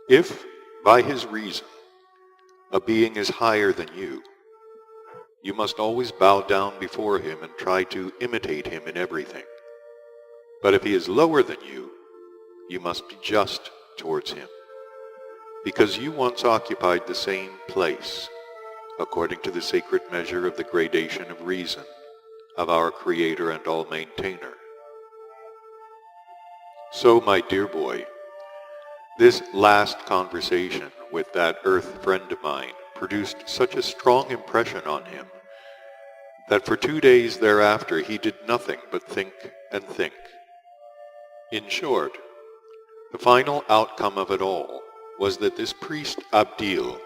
If, by his reason, a being is higher than you must always bow down before him and try to imitate him in everything. But if he is lower than you must be just towards him, because you once occupied the same place, according to the sacred measure of the gradation of reason of our Creator and all-maintainer. So, my dear boy, this last conversation with that earth friend of mine produced such a strong impression on him that for 2 days thereafter he did nothing but think and think. In short, the final outcome of it all was that this priest Abdil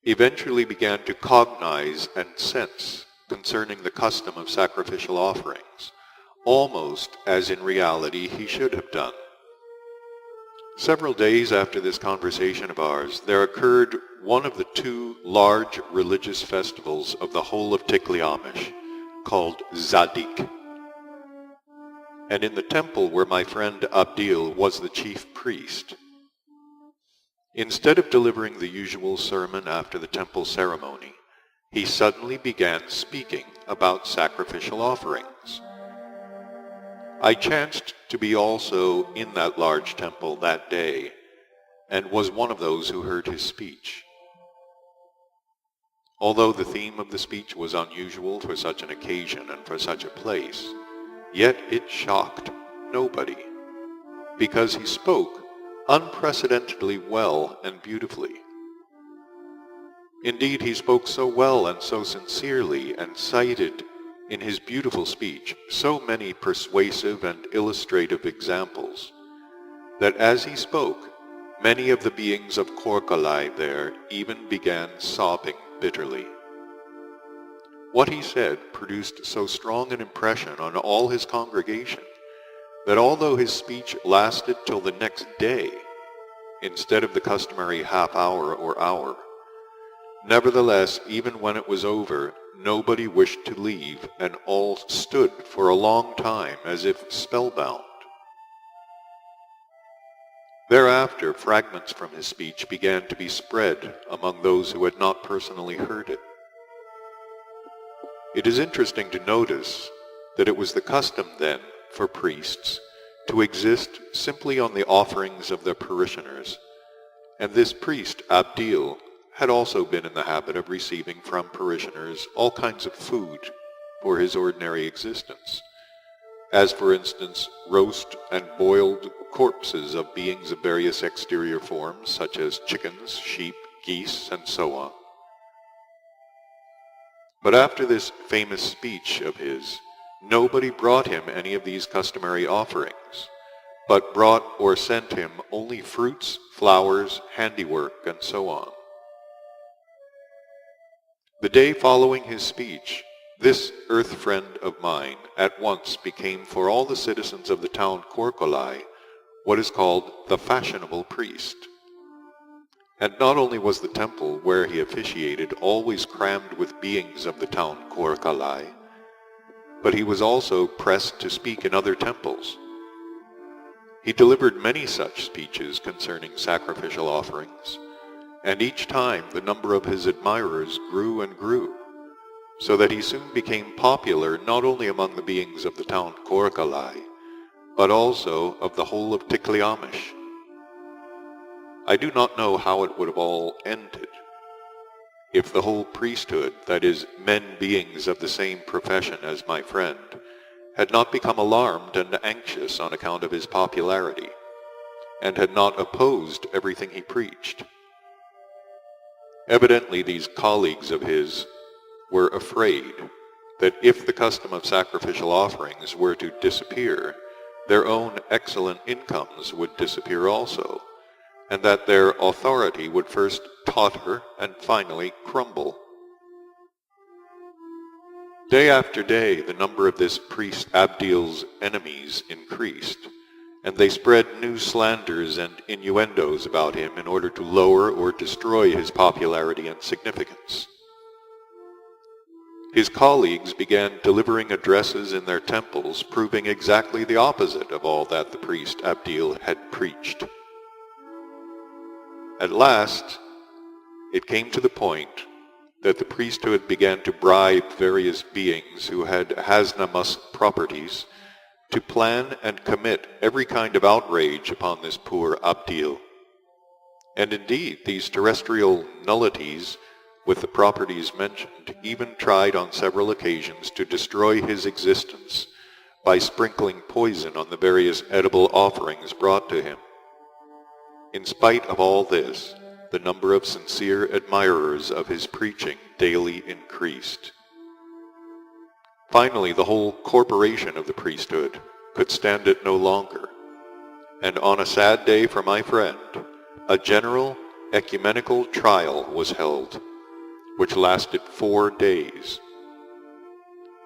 eventually began to cognize and sense concerning the custom of sacrificial offerings, almost as in reality he should have done. Several days after this conversation of ours, there occurred one of the 2 large religious festivals of the whole of Tikliamish, called Zadik. And in the temple where my friend Abdil was the chief priest, instead of delivering the usual sermon after the temple ceremony, he suddenly began speaking about sacrificial offerings. I chanced to be also in that large temple that day, and was one of those who heard his speech. Although the theme of the speech was unusual for such an occasion and for such a place, yet it shocked nobody, because he spoke unprecedentedly well and beautifully. Indeed, he spoke so well and so sincerely, and cited in his beautiful speech so many persuasive and illustrative examples, that as he spoke, many of the beings of Korkalai there even began sobbing bitterly. What he said produced so strong an impression on all his congregation that although his speech lasted till the next day, instead of the customary half hour or hour, nevertheless, even when it was over, nobody wished to leave, and all stood for a long time as if spellbound. Thereafter, fragments from his speech began to be spread among those who had not personally heard it. It is interesting to notice that it was the custom then for priests to exist simply on the offerings of their parishioners, and this priest, Abdil, had also been in the habit of receiving from parishioners all kinds of food for his ordinary existence, as for instance roast and boiled corpses of beings of various exterior forms, such as chickens, sheep, geese, and so on. But after this famous speech of his, nobody brought him any of these customary offerings, but brought or sent him only fruits, flowers, handiwork, and so on. The day following his speech, this earth friend of mine at once became for all the citizens of the town Korkolai what is called the fashionable priest. And not only was the temple where he officiated always crammed with beings of the town Korkalai, but he was also pressed to speak in other temples. He delivered many such speeches concerning sacrificial offerings, and each time the number of his admirers grew and grew, so that he soon became popular not only among the beings of the town Korkalai, but also of the whole of Tikliamish. I do not know how it would have all ended if the whole priesthood, that is, men beings of the same profession as my friend, had not become alarmed and anxious on account of his popularity, and had not opposed everything he preached. Evidently these colleagues of his were afraid that if the custom of sacrificial offerings were to disappear, their own excellent incomes would disappear also, and that their authority would first totter and finally crumble. Day after day, the number of this priest Abdil's enemies increased, and they spread new slanders and innuendos about him in order to lower or destroy his popularity and significance. His colleagues began delivering addresses in their temples proving exactly the opposite of all that the priest Abdil had preached. At last, it came to the point that the priesthood began to bribe various beings who had Hasnamus properties to plan and commit every kind of outrage upon this poor Abdil. And indeed, these terrestrial nullities with the properties mentioned even tried on several occasions to destroy his existence by sprinkling poison on the various edible offerings brought to him. In spite of all this, the number of sincere admirers of his preaching daily increased. Finally, the whole corporation of the priesthood could stand it no longer, and on a sad day for my friend, a general ecumenical trial was held, which lasted 4 days.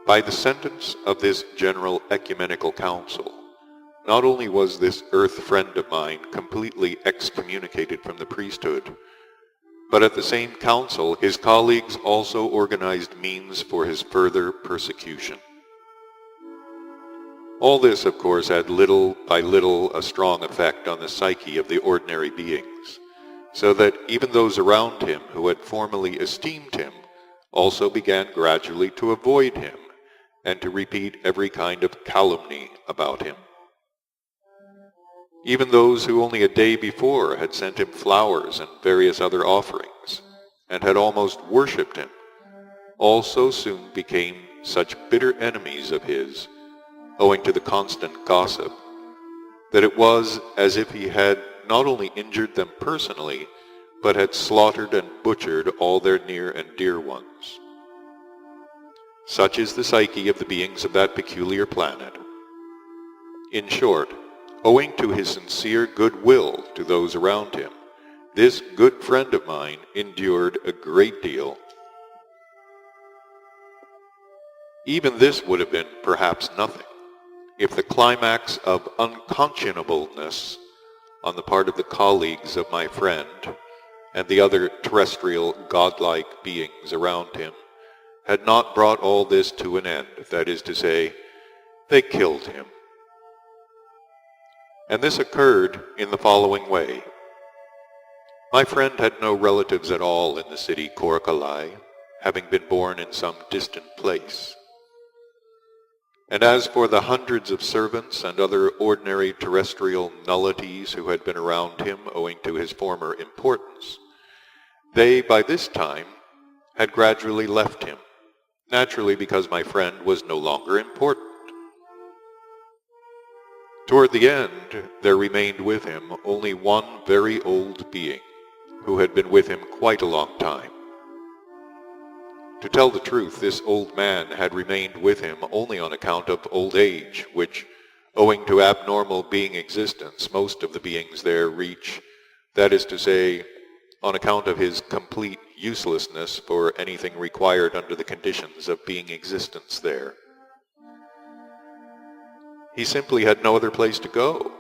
By the sentence of this general ecumenical council, not only was this earth friend of mine completely excommunicated from the priesthood, but at the same council his colleagues also organized means for his further persecution. All this, of course, had little by little a strong effect on the psyche of the ordinary beings, so that even those around him who had formerly esteemed him also began gradually to avoid him and to repeat every kind of calumny about him. Even those who only a day before had sent him flowers and various other offerings, and had almost worshipped him, also soon became such bitter enemies of his, owing to the constant gossip, that it was as if he had not only injured them personally, but had slaughtered and butchered all their near and dear ones. Such is the psyche of the beings of that peculiar planet. In short, owing to his sincere goodwill to those around him, this good friend of mine endured a great deal. Even this would have been perhaps nothing, if the climax of unconscionableness on the part of the colleagues of my friend and the other terrestrial godlike beings around him had not brought all this to an end, that is to say, they killed him. And this occurred in the following way. My friend had no relatives at all in the city Korkalai, having been born in some distant place. And as for the hundreds of servants and other ordinary terrestrial nullities who had been around him owing to his former importance, they by this time had gradually left him, naturally because my friend was no longer important. Toward the end, there remained with him only one very old being, who had been with him quite a long time. To tell the truth, this old man had remained with him only on account of old age, which, owing to abnormal being existence, most of the beings there reach, that is to say, on account of his complete uselessness for anything required under the conditions of being existence there. He simply had no other place to go,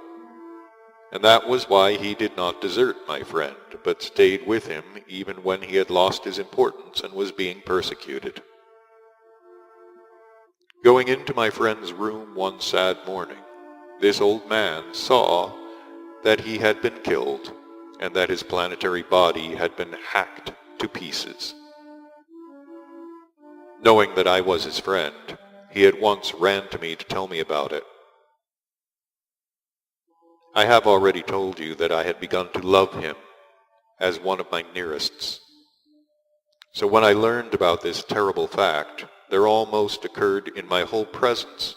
and that was why he did not desert my friend, but stayed with him even when he had lost his importance and was being persecuted. Going into my friend's room one sad morning, this old man saw that he had been killed, and that his planetary body had been hacked to pieces. Knowing that I was his friend, he at once ran to me to tell me about it. I have already told you that I had begun to love him as one of my nearests. So when I learned about this terrible fact, there almost occurred in my whole presence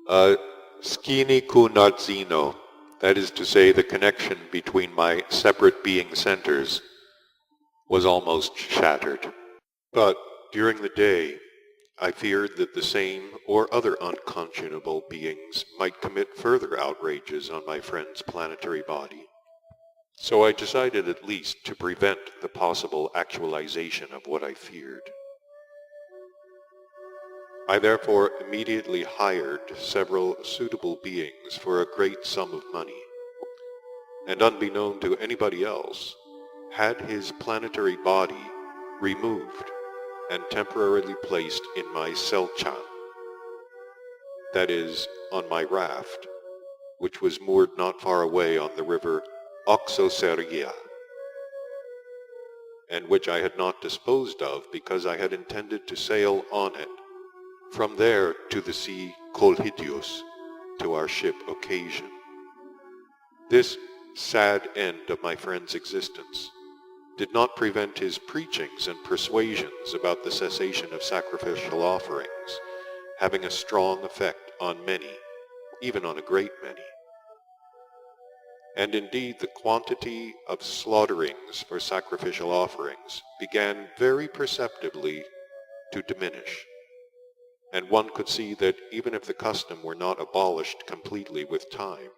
a skini kunarzino, that is to say, the connection between my separate being centers was almost shattered. But during the day, I feared that the same or other unconscionable beings might commit further outrages on my friend's planetary body. So I decided at least to prevent the possible actualization of what I feared. I therefore immediately hired several suitable beings for a great sum of money, and unbeknown to anybody else, had his planetary body removed and temporarily placed in my selchan, that is, on my raft, which was moored not far away on the river Oxoceria, and which I had not disposed of because I had intended to sail on it, from there to the sea Colhidius, to our ship Occasion. This sad end of my friend's existence did not prevent his preachings and persuasions about the cessation of sacrificial offerings having a strong effect on many, even on a great many. And indeed the quantity of slaughterings for sacrificial offerings began very perceptibly to diminish, and one could see that even if the custom were not abolished completely with time,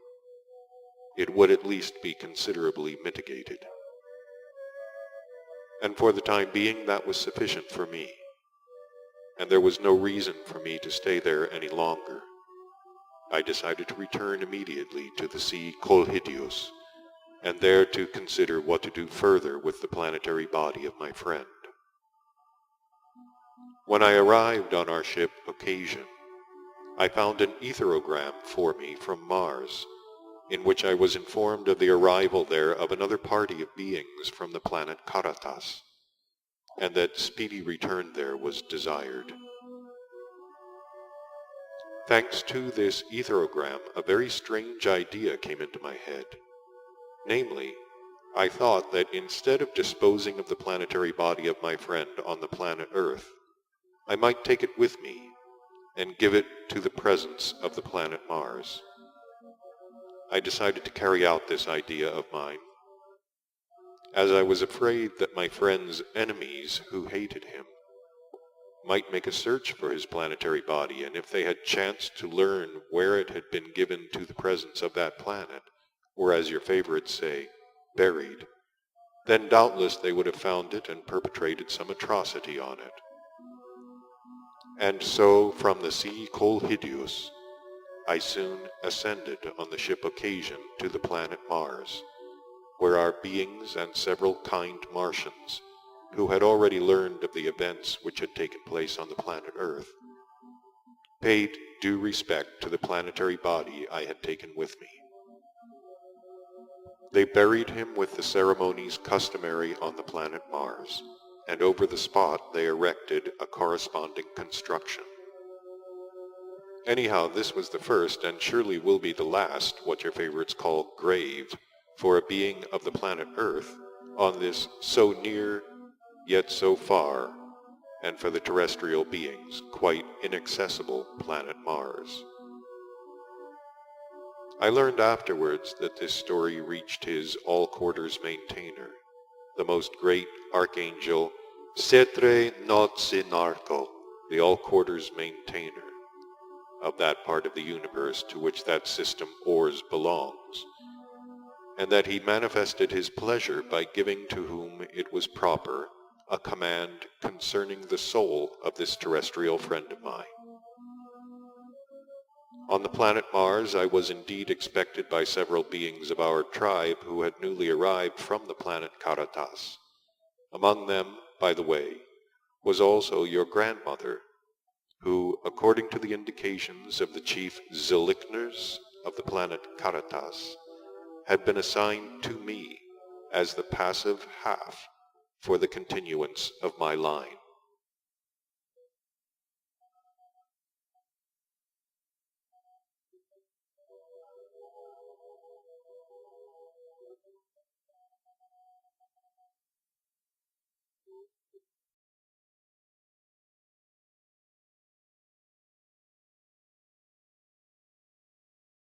it would at least be considerably mitigated. And for the time being that was sufficient for me, and there was no reason for me to stay there any longer. I decided to return immediately to the sea Colhidius, and there to consider what to do further with the planetary body of my friend. When I arrived on our ship Occasion, I found an etherogram for me from Mars, in which I was informed of the arrival there of another party of beings from the planet Caratas, and that speedy return there was desired. Thanks to this etherogram, a very strange idea came into my head. Namely, I thought that instead of disposing of the planetary body of my friend on the planet Earth, I might take it with me and give it to the presence of the planet Mars. I decided to carry out this idea of mine, as I was afraid that my friend's enemies, who hated him, might make a search for his planetary body, and if they had chanced to learn where it had been given to the presence of that planet, or as your favorites say, buried, then doubtless they would have found it and perpetrated some atrocity on it. And so from the sea Colhidius, I soon ascended on the ship Occasion to the planet Mars, where our beings and several kind Martians, who had already learned of the events which had taken place on the planet Earth, paid due respect to the planetary body I had taken with me. They buried him with the ceremonies customary on the planet Mars, and over the spot they erected a corresponding construction. Anyhow, this was the first, and surely will be the last, what your favorites call grave, for a being of the planet Earth on this so near, yet so far, and for the terrestrial beings quite inaccessible planet Mars. I learned afterwards that this story reached his all-quarters maintainer, the most great archangel Cetre Notsinarko, the all-quarters maintainer of that part of the universe to which that system Ors belongs, and that he manifested his pleasure by giving to whom it was proper a command concerning the soul of this terrestrial friend of mine. On the planet Mars I was indeed expected by several beings of our tribe who had newly arrived from the planet Caratas. Among them, by the way, was also your grandmother, who, according to the indications of the chief Ziligners of the planet Caratas, had been assigned to me as the passive half for the continuance of my line.